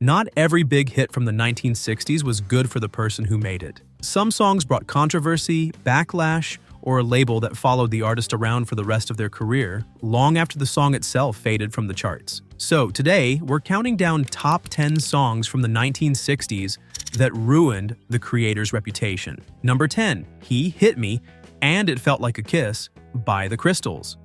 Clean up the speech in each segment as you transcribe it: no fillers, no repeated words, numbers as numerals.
Not every big hit from the 1960s was good for the person who made it. Some songs brought controversy, backlash, or a label that followed the artist around for the rest of their career, long after the song itself faded from the charts. So today, we're counting down top 10 songs from the 1960s that ruined the creator's reputation. Number 10, He Hit Me, and It Felt Like a Kiss by the Crystals.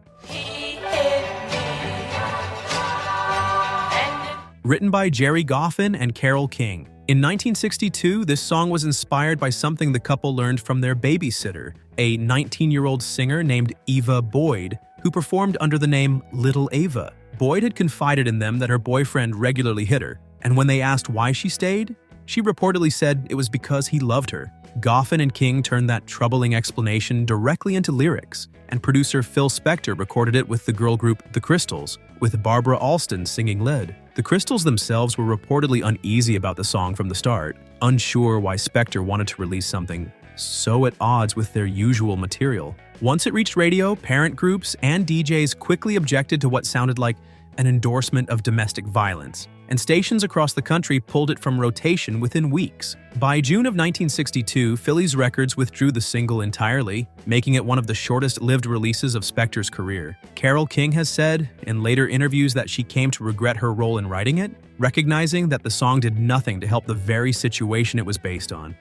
Written by Jerry Goffin and Carole King. In 1962, this song was inspired by something the couple learned from their babysitter, a 19-year-old singer named Eva Boyd, who performed under the name Little Ava. Boyd had confided in them that her boyfriend regularly hit her, and when they asked why she stayed, she reportedly said it was because he loved her. Goffin and King turned that troubling explanation directly into lyrics, and producer Phil Spector recorded it with the girl group The Crystals, with Barbara Alston singing lead. The Crystals themselves were reportedly uneasy about the song from the start, unsure why Spector wanted to release something so at odds with their usual material. Once it reached radio, parent groups and DJs quickly objected to what sounded like an endorsement of domestic violence, and stations across the country pulled it from rotation within weeks. By June of 1962, Phillies Records withdrew the single entirely, making it one of the shortest-lived releases of Spector's career. Carole King has said in later interviews that she came to regret her role in writing it, recognizing that the song did nothing to help the very situation it was based on.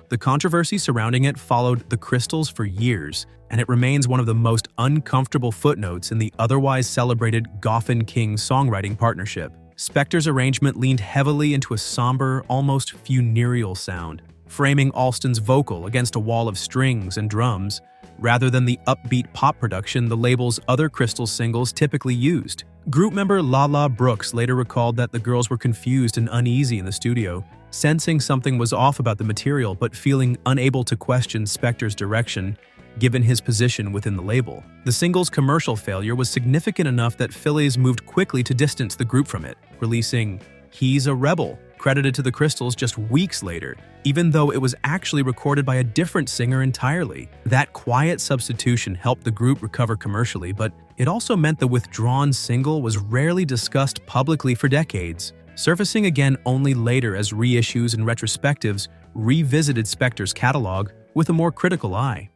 The controversy surrounding it followed the Crystals for years, and it remains one of the most uncomfortable footnotes in the otherwise celebrated Goffin-King songwriting partnership. Spector's arrangement leaned heavily into a somber, almost funereal sound, framing Alston's vocal against a wall of strings and drums, rather than the upbeat pop production the label's other Crystals singles typically used. Group member Lala Brooks later recalled that the girls were confused and uneasy in the studio, sensing something was off about the material but feeling unable to question Spector's direction given his position within the label. The single's commercial failure was significant enough that Phillies moved quickly to distance the group from it, releasing He's a Rebel, credited to the Crystals just weeks later, even though it was actually recorded by a different singer entirely. That quiet substitution helped the group recover commercially, but it also meant the withdrawn single was rarely discussed publicly for decades, surfacing again only later as reissues and retrospectives revisited Spector's catalog with a more critical eye.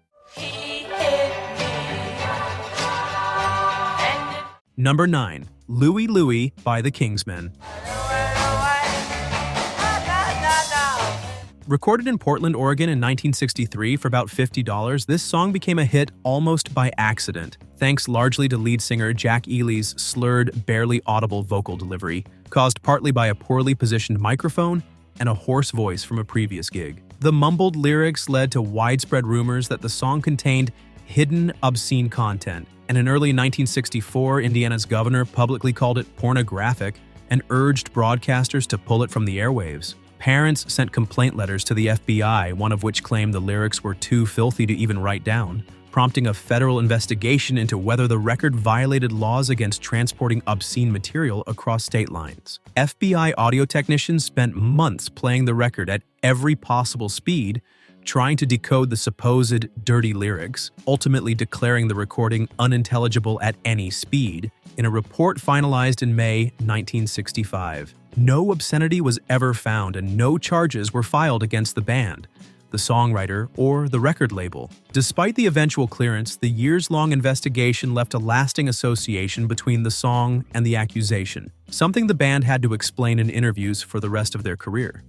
Number 9. Louie Louie by the Kingsmen. Recorded in Portland, Oregon in 1963 for about $50, this song became a hit almost by accident, thanks largely to lead singer Jack Ely's slurred, barely audible vocal delivery, caused partly by a poorly positioned microphone and a hoarse voice from a previous gig. The mumbled lyrics led to widespread rumors that the song contained hidden, obscene content, and in early 1964, Indiana's governor publicly called it pornographic and urged broadcasters to pull it from the airwaves. Parents sent complaint letters to the FBI, one of which claimed the lyrics were too filthy to even write down, prompting a federal investigation into whether the record violated laws against transporting obscene material across state lines. FBI audio technicians spent months playing the record at every possible speed, trying to decode the supposed dirty lyrics, ultimately declaring the recording unintelligible at any speed, in a report finalized in May 1965. No obscenity was ever found and no charges were filed against the band, the songwriter, or the record label. Despite the eventual clearance, the years-long investigation left a lasting association between the song and the accusation, something the band had to explain in interviews for the rest of their career.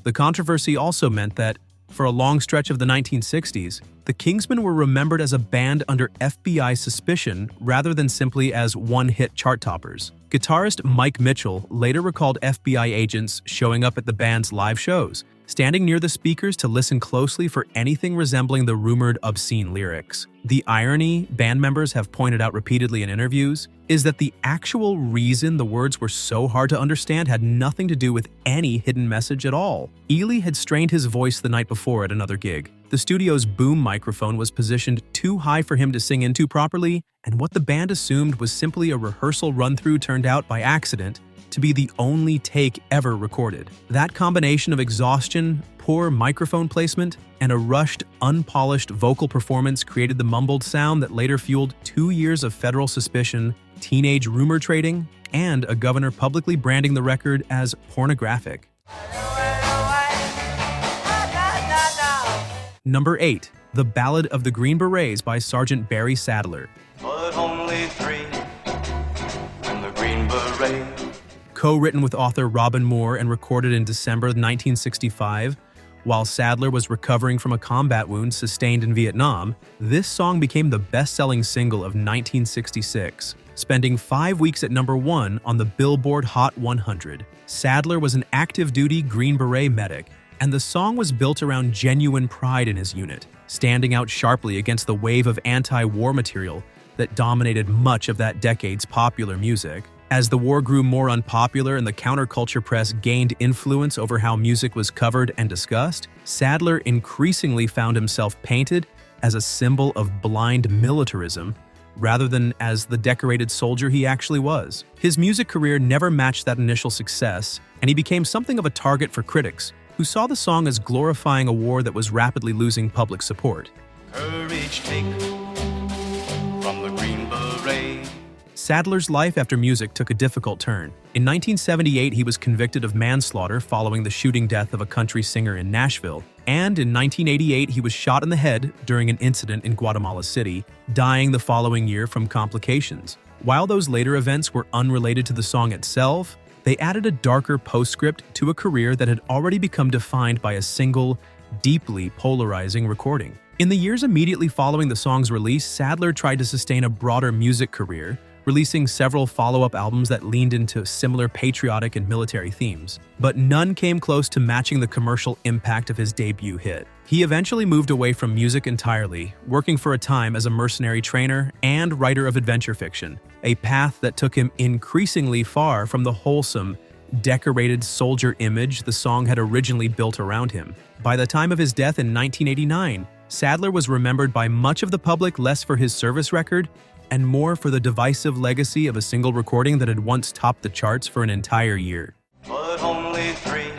The controversy also meant that, for a long stretch of the 1960s, the Kingsmen were remembered as a band under FBI suspicion rather than simply as one-hit chart toppers. Guitarist Mike Mitchell later recalled FBI agents showing up at the band's live shows, standing near the speakers to listen closely for anything resembling the rumored obscene lyrics. The irony band members have pointed out repeatedly in interviews is that the actual reason the words were so hard to understand had nothing to do with any hidden message at all. Ely had strained his voice the night before at another gig. The studio's boom microphone was positioned too high for him to sing into properly, and what the band assumed was simply a rehearsal run-through turned out by accident to be the only take ever recorded. That combination of exhaustion, poor microphone placement, and a rushed, unpolished vocal performance created the mumbled sound that later fueled 2 years of federal suspicion, teenage rumor trading, and a governor publicly branding the record as pornographic. Number 8. The Ballad of the Green Berets by Sergeant Barry Sadler. But only three in the Green Beret. Co-written with author Robin Moore and recorded in December 1965, while Sadler was recovering from a combat wound sustained in Vietnam, this song became the best-selling single of 1966, spending 5 weeks at number 1 on the Billboard Hot 100. Sadler was an active-duty Green Beret medic, and the song was built around genuine pride in his unit, standing out sharply against the wave of anti-war material that dominated much of that decade's popular music. As the war grew more unpopular and the counterculture press gained influence over how music was covered and discussed, Sadler increasingly found himself painted as a symbol of blind militarism rather than as the decorated soldier he actually was. His music career never matched that initial success, and he became something of a target for critics who saw the song as glorifying a war that was rapidly losing public support. Courage take from the Green Beret. Sadler's life after music took a difficult turn. In 1978, he was convicted of manslaughter following the shooting death of a country singer in Nashville, and in 1988, he was shot in the head during an incident in Guatemala City, dying the following year from complications. While those later events were unrelated to the song itself, they added a darker postscript to a career that had already become defined by a single, deeply polarizing recording. In the years immediately following the song's release, Sadler tried to sustain a broader music career, releasing several follow-up albums that leaned into similar patriotic and military themes. But none came close to matching the commercial impact of his debut hit. He eventually moved away from music entirely, working for a time as a mercenary trainer and writer of adventure fiction, a path that took him increasingly far from the wholesome, decorated soldier image the song had originally built around him. By the time of his death in 1989, Sadler was remembered by much of the public less for his service record and more for the divisive legacy of a single recording that had once topped the charts for an entire year. But only three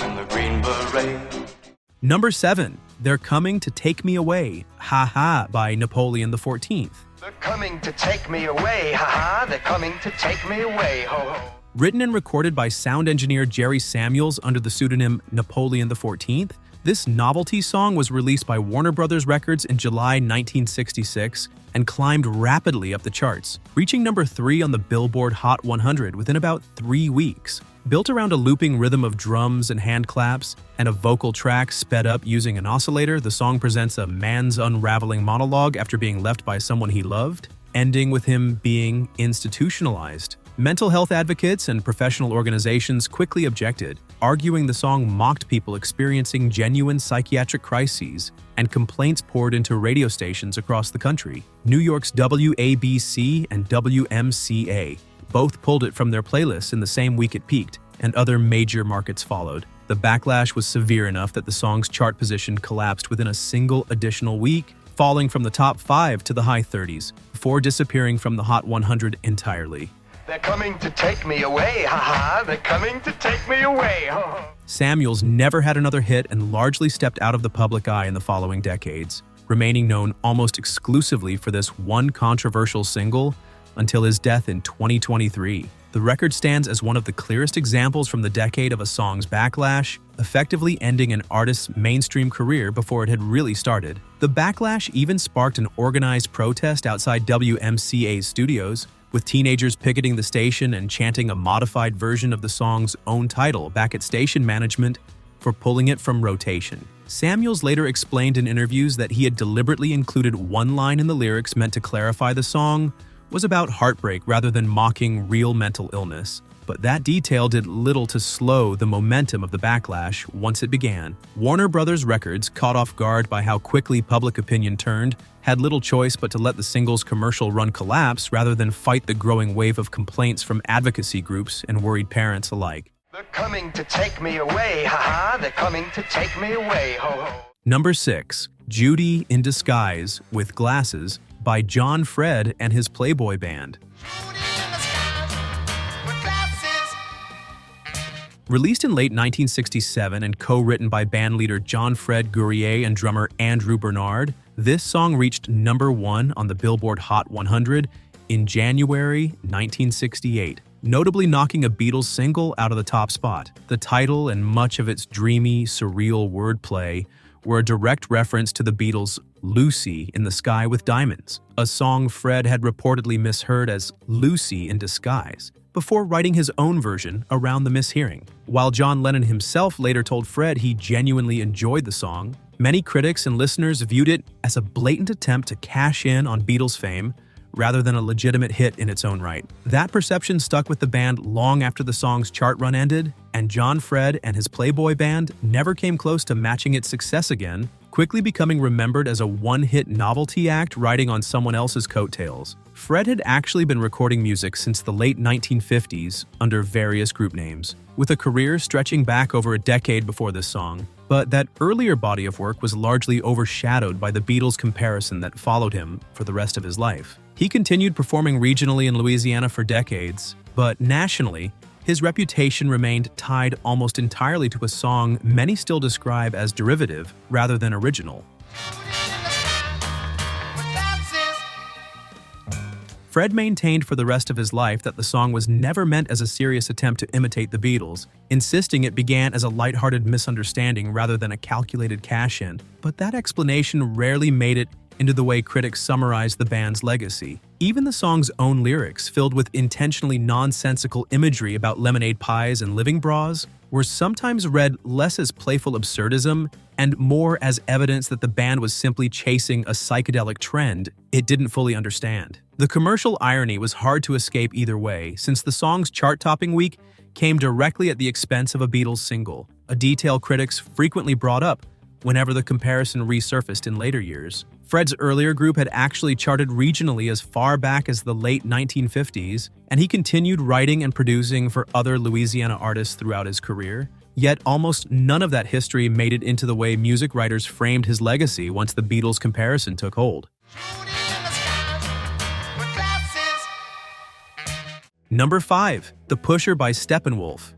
in the Green Beret. Number 7. They're Coming to Take Me Away, Ha Ha by Napoleon XIV. They're coming to take me away, ha-ha, they're coming to take me away, ho-ho. Written and recorded by sound engineer Jerry Samuels under the pseudonym Napoleon XIV, this novelty song was released by Warner Brothers Records in July 1966 and climbed rapidly up the charts, reaching number 3 on the Billboard Hot 100 within about 3 weeks. Built around a looping rhythm of drums and hand claps and a vocal track sped up using an oscillator, the song presents a man's unraveling monologue after being left by someone he loved, ending with him being institutionalized. Mental health advocates and professional organizations quickly objected, arguing the song mocked people experiencing genuine psychiatric crises, and complaints poured into radio stations across the country. New York's WABC and WMCA both pulled it from their playlists in the same week it peaked, and other major markets followed. The backlash was severe enough that the song's chart position collapsed within a single additional week, falling from the top 5 to the high 30s, before disappearing from the Hot 100 entirely. They're coming to take me away, ha-ha, they're coming to take me away, ho-ho. Samuels never had another hit and largely stepped out of the public eye in the following decades, remaining known almost exclusively for this one controversial single until his death in 2023. The record stands as one of the clearest examples from the decade of a song's backlash, effectively ending an artist's mainstream career before it had really started. The backlash even sparked an organized protest outside WMCA's studios, with teenagers picketing the station and chanting a modified version of the song's own title back at station management for pulling it from rotation. Samuels later explained in interviews that he had deliberately included one line in the lyrics meant to clarify the song was about heartbreak rather than mocking real mental illness. But that detail did little to slow the momentum of the backlash once it began. Warner Brothers Records, caught off guard by how quickly public opinion turned, had little choice but to let the single's commercial run collapse rather than fight the growing wave of complaints from advocacy groups and worried parents alike. They're coming to take me away, ha-ha, they're coming to take me away, ho-ho. Number 6. Judy in Disguise with Glasses by John Fred and his Playboy Band. Judy in the skies with glasses. Released in late 1967 and co-written by bandleader John Fred Gourier and drummer Andrew Bernard, this song reached #1 on the Billboard Hot 100 in January 1968, notably knocking a Beatles single out of the top spot. The title and much of its dreamy, surreal wordplay were a direct reference to the Beatles' Lucy in the Sky with Diamonds, a song Fred had reportedly misheard as Lucy in Disguise, before writing his own version around the mishearing. While John Lennon himself later told Fred he genuinely enjoyed the song, many critics and listeners viewed it as a blatant attempt to cash in on Beatles fame rather than a legitimate hit in its own right. That perception stuck with the band long after the song's chart run ended, and John Fred and his Playboy band never came close to matching its success again, quickly becoming remembered as a one-hit novelty act riding on someone else's coattails. Fred had actually been recording music since the late 1950s under various group names, with a career stretching back over a decade before this song. But that earlier body of work was largely overshadowed by the Beatles comparison that followed him for the rest of his life. He continued performing regionally in Louisiana for decades, but nationally, his reputation remained tied almost entirely to a song many still describe as derivative rather than original. Fred maintained for the rest of his life that the song was never meant as a serious attempt to imitate the Beatles, insisting it began as a lighthearted misunderstanding rather than a calculated cash-in. But that explanation rarely made it into the way critics summarized the band's legacy. Even the song's own lyrics, filled with intentionally nonsensical imagery about lemonade pies and living bras, were sometimes read less as playful absurdism and more as evidence that the band was simply chasing a psychedelic trend it didn't fully understand. The commercial irony was hard to escape either way, since the song's chart-topping week came directly at the expense of a Beatles single, a detail critics frequently brought up whenever the comparison resurfaced in later years. Fred's earlier group had actually charted regionally as far back as the late 1950s, and he continued writing and producing for other Louisiana artists throughout his career. Yet almost none of that history made it into the way music writers framed his legacy once the Beatles comparison took hold. Number 5. The Pusher by Steppenwolf.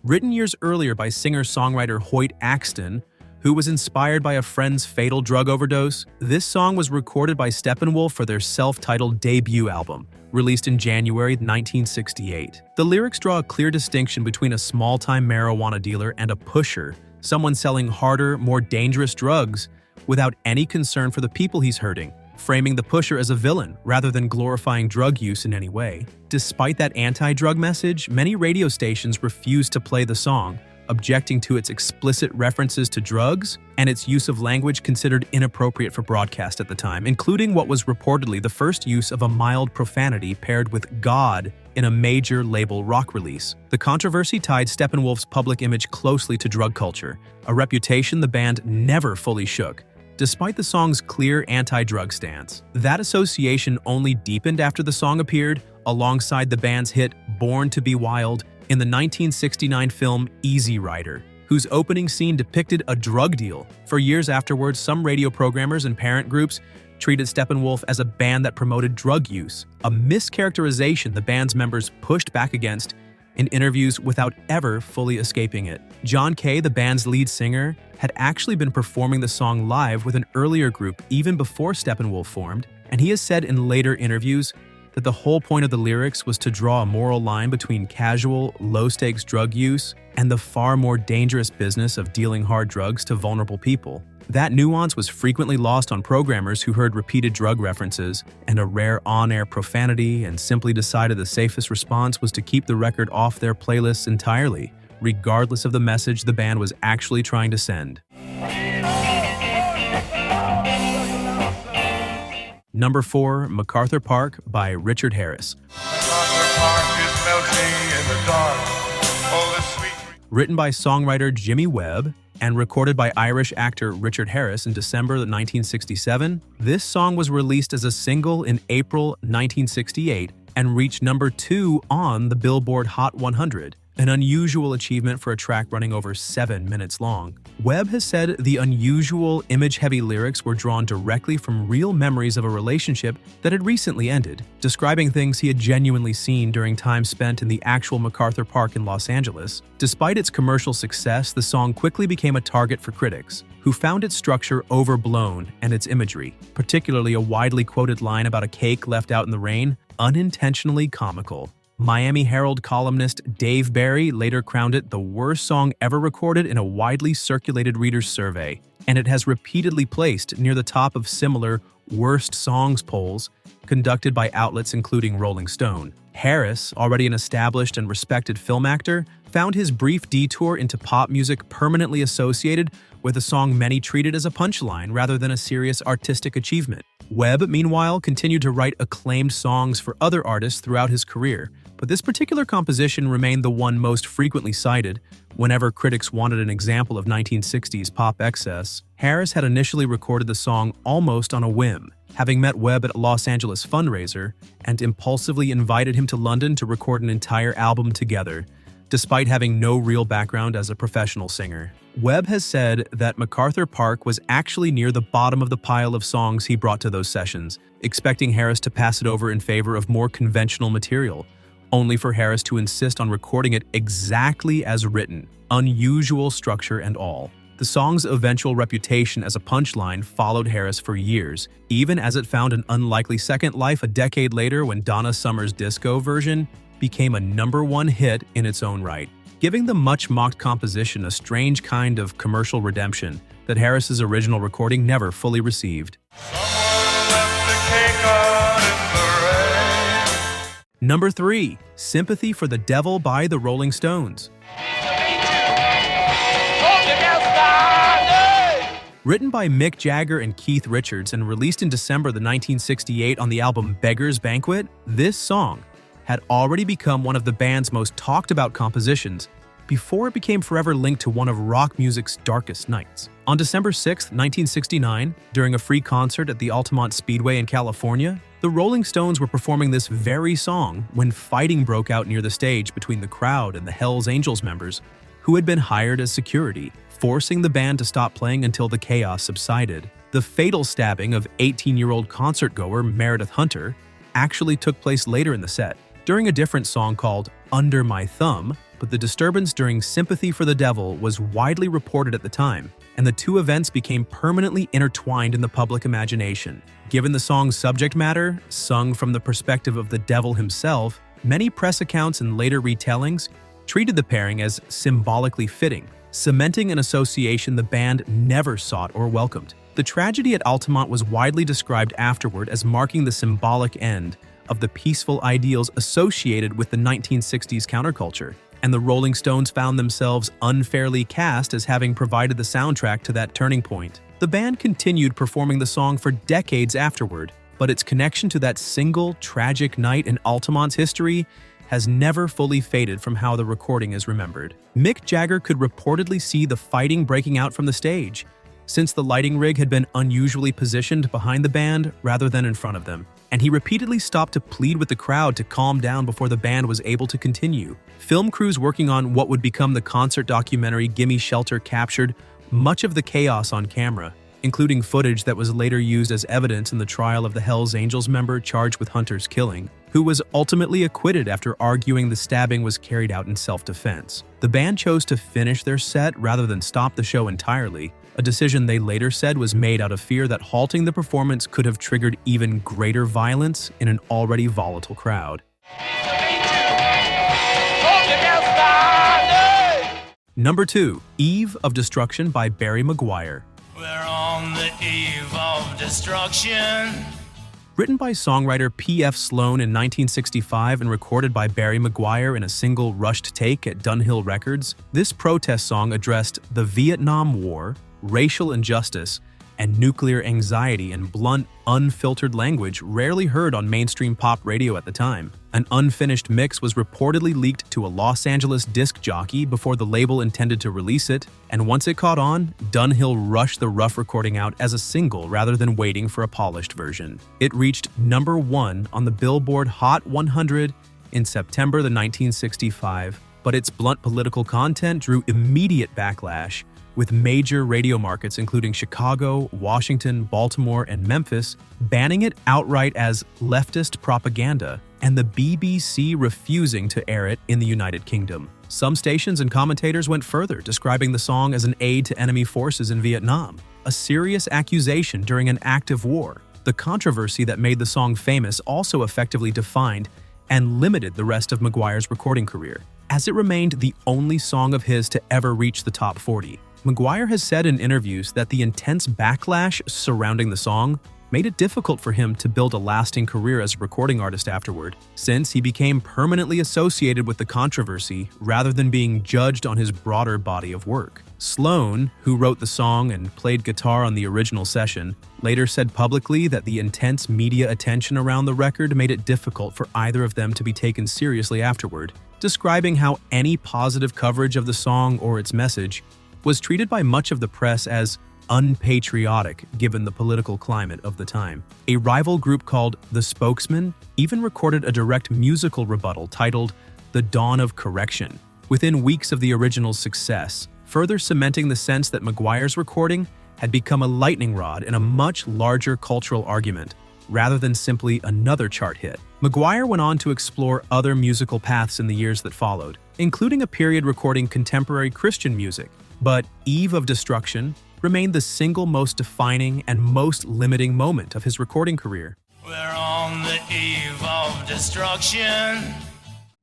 Written years earlier by singer-songwriter Hoyt Axton, who was inspired by a friend's fatal drug overdose, this song was recorded by Steppenwolf for their self-titled debut album, released in January 1968. The lyrics draw a clear distinction between a small-time marijuana dealer and a pusher, someone selling harder, more dangerous drugs without any concern for the people he's hurting, framing the pusher as a villain rather than glorifying drug use in any way. Despite that anti-drug message, many radio stations refused to play the song, objecting to its explicit references to drugs and its use of language considered inappropriate for broadcast at the time, including what was reportedly the first use of a mild profanity paired with God in a major label rock release. The controversy tied Steppenwolf's public image closely to drug culture, a reputation the band never fully shook, despite the song's clear anti-drug stance. That association only deepened after the song appeared alongside the band's hit Born to Be Wild in the 1969 film Easy Rider, whose opening scene depicted a drug deal. For years afterwards, some radio programmers and parent groups treated Steppenwolf as a band that promoted drug use, a mischaracterization the band's members pushed back against in interviews without ever fully escaping it. John Kay, the band's lead singer, had actually been performing the song live with an earlier group even before Steppenwolf formed, and he has said in later interviews that the whole point of the lyrics was to draw a moral line between casual, low-stakes drug use and the far more dangerous business of dealing hard drugs to vulnerable people. That nuance was frequently lost on programmers who heard repeated drug references and a rare on-air profanity and simply decided the safest response was to keep the record off their playlists entirely, regardless of the message the band was actually trying to send. Number 4, MacArthur Park by Richard Harris. MacArthur Park is melting in the dark. Oh, the sweet... Written by songwriter Jimmy Webb and recorded by Irish actor Richard Harris in December 1967, this song was released as a single in April 1968 and reached number 2 on the Billboard Hot 100. an unusual achievement for a track running over 7 minutes long. Webb has said the unusual, image-heavy lyrics were drawn directly from real memories of a relationship that had recently ended, describing things he had genuinely seen during time spent in the actual MacArthur Park in Los Angeles. Despite its commercial success, the song quickly became a target for critics, who found its structure overblown and its imagery, particularly a widely quoted line about a cake left out in the rain, unintentionally comical. Miami Herald columnist Dave Barry later crowned it the worst song ever recorded in a widely circulated readers' survey, and it has repeatedly placed near the top of similar worst songs polls conducted by outlets including Rolling Stone. Harris, already an established and respected film actor, found his brief detour into pop music permanently associated with a song many treated as a punchline rather than a serious artistic achievement. Webb, meanwhile, continued to write acclaimed songs for other artists throughout his career, but this particular composition remained the one most frequently cited whenever critics wanted an example of 1960s pop excess. Harris had initially recorded the song almost on a whim, having met Webb at a Los Angeles fundraiser and impulsively invited him to London to record an entire album together, despite having no real background as a professional singer. Webb has said that MacArthur Park was actually near the bottom of the pile of songs he brought to those sessions, expecting Harris to pass it over in favor of more conventional material, only for Harris to insist on recording it exactly as written, unusual structure and all. The song's eventual reputation as a punchline followed Harris for years, even as it found an unlikely second life a decade later when Donna Summer's disco version became a #1 hit in its own right, giving the much-mocked composition a strange kind of commercial redemption that Harris's original recording never fully received. Number 3. Sympathy for the Devil by the Rolling Stones. Written by Mick Jagger and Keith Richards and released in December 1968 on the album Beggar's Banquet, this song had already become one of the band's most talked-about compositions before it became forever linked to one of rock music's darkest nights. On December 6, 1969, during a free concert at the Altamont Speedway in California, the Rolling Stones were performing this very song when fighting broke out near the stage between the crowd and the Hells Angels members, who had been hired as security, forcing the band to stop playing until the chaos subsided. The fatal stabbing of 18-year-old concertgoer Meredith Hunter actually took place later in the set, during a different song called Under My Thumb, but the disturbance during Sympathy for the Devil was widely reported at the time, and the two events became permanently intertwined in the public imagination. Given the song's subject matter, sung from the perspective of the devil himself, many press accounts and later retellings treated the pairing as symbolically fitting, cementing an association the band never sought or welcomed. The tragedy at Altamont was widely described afterward as marking the symbolic end of the peaceful ideals associated with the 1960s counterculture, and the Rolling Stones found themselves unfairly cast as having provided the soundtrack to that turning point. The band continued performing the song for decades afterward, but its connection to that single tragic night in Altamont's history has never fully faded from how the recording is remembered. Mick Jagger could reportedly see the fighting breaking out from the stage, since the lighting rig had been unusually positioned behind the band rather than in front of them, and he repeatedly stopped to plead with the crowd to calm down before the band was able to continue. Film crews working on what would become the concert documentary Gimme Shelter captured much of the chaos on camera, including footage that was later used as evidence in the trial of the Hells Angels member charged with Hunter's killing, who was ultimately acquitted after arguing the stabbing was carried out in self-defense. The band chose to finish their set rather than stop the show entirely, a decision they later said was made out of fear that halting the performance could have triggered even greater violence in an already volatile crowd. Number 2. Eve of Destruction by Barry Maguire. We're on the eve of destruction. Written by songwriter P.F. Sloan in 1965 and recorded by Barry Maguire in a single rushed take at Dunhill Records, this protest song addressed the Vietnam War, racial injustice, and nuclear anxiety in blunt, unfiltered language rarely heard on mainstream pop radio at the time. An unfinished mix was reportedly leaked to a Los Angeles disc jockey before the label intended to release it, and once it caught on, Dunhill rushed the rough recording out as a single rather than waiting for a polished version. It reached #1 on the Billboard Hot 100 in September 1965, but its blunt political content drew immediate backlash, with major radio markets including Chicago, Washington, Baltimore, and Memphis banning it outright as leftist propaganda, and the BBC refusing to air it in the United Kingdom. Some stations and commentators went further, describing the song as an aid to enemy forces in Vietnam, a serious accusation during an active war. The controversy that made the song famous also effectively defined and limited the rest of McGuire's recording career, as it remained the only song of his to ever reach the top 40. McGuire has said in interviews that the intense backlash surrounding the song made it difficult for him to build a lasting career as a recording artist afterward, since he became permanently associated with the controversy rather than being judged on his broader body of work. Sloan, who wrote the song and played guitar on the original session, later said publicly that the intense media attention around the record made it difficult for either of them to be taken seriously afterward, describing how any positive coverage of the song or its message was treated by much of the press as unpatriotic given the political climate of the time. A rival group called The Spokesman even recorded a direct musical rebuttal titled The Dawn of Correction, within weeks of the original's success, further cementing the sense that McGuire's recording had become a lightning rod in a much larger cultural argument, rather than simply another chart hit. McGuire went on to explore other musical paths in the years that followed, including a period recording contemporary Christian music, but Eve of Destruction remained the single most defining and most limiting moment of his recording career. We're on the eve of destruction.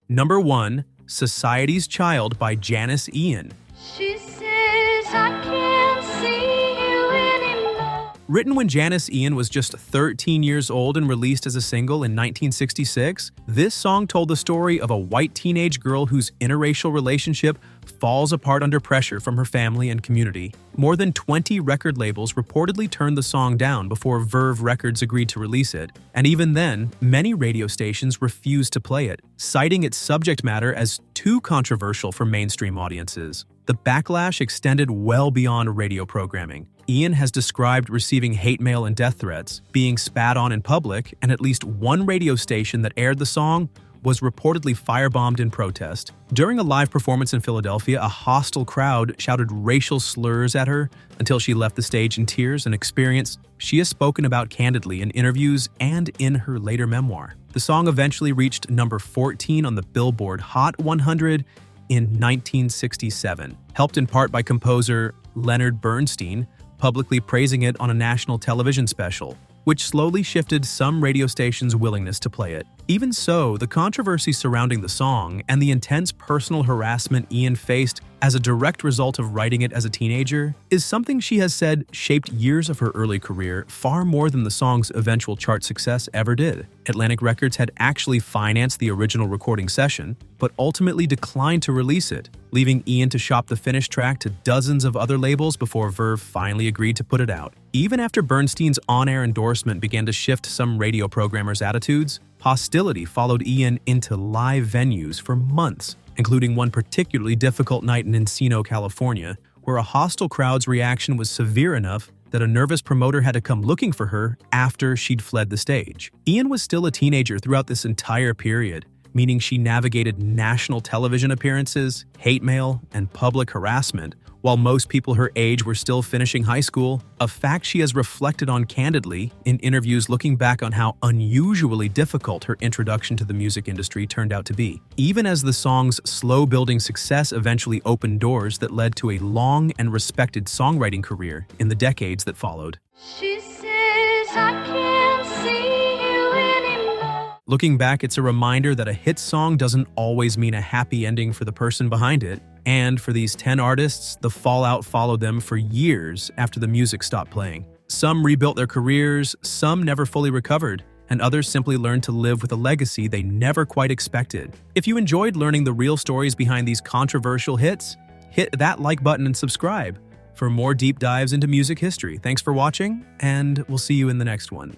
Number 1, Society's Child by Janis Ian. She says I can't see you anymore. Written when Janis Ian was just 13 years old and released as a single in 1966, this song told the story of a white teenage girl whose interracial relationship falls apart under pressure from her family and community. More than 20 record labels reportedly turned the song down before Verve Records agreed to release it, and even then, many radio stations refused to play it, citing its subject matter as too controversial for mainstream audiences. The backlash extended well beyond radio programming. Ian has described receiving hate mail and death threats, being spat on in public, and at least one radio station that aired the song was reportedly firebombed in protest. During a live performance in Philadelphia, a hostile crowd shouted racial slurs at her until she left the stage in tears, an experience she has spoken about candidly in interviews and in her later memoir. The song eventually reached number 14 on the Billboard Hot 100 in 1967, helped in part by composer Leonard Bernstein publicly praising it on a national television special, which slowly shifted some radio stations' willingness to play it. Even so, the controversy surrounding the song and the intense personal harassment Ian faced as a direct result of writing it as a teenager is something she has said shaped years of her early career far more than the song's eventual chart success ever did. Atlantic Records had actually financed the original recording session, but ultimately declined to release it, leaving Ian to shop the finished track to dozens of other labels before Verve finally agreed to put it out. Even after Bernstein's on-air endorsement began to shift some radio programmers' attitudes, hostility followed Ian into live venues for months, including one particularly difficult night in Encino, California, where a hostile crowd's reaction was severe enough that a nervous promoter had to come looking for her after she'd fled the stage. Ian was still a teenager throughout this entire period, meaning she navigated national television appearances, hate mail, and public harassment, while most people her age were still finishing high school, a fact she has reflected on candidly in interviews looking back on how unusually difficult her introduction to the music industry turned out to be, even as the song's slow-building success eventually opened doors that led to a long and respected songwriting career in the decades that followed. She says I can't see you anymore. Looking back, it's a reminder that a hit song doesn't always mean a happy ending for the person behind it, and for these 10 artists, the fallout followed them for years after the music stopped playing. Some rebuilt their careers, some never fully recovered, and others simply learned to live with a legacy they never quite expected. If you enjoyed learning the real stories behind these controversial hits, hit that like button and subscribe for more deep dives into music history. Thanks for watching, and we'll see you in the next one.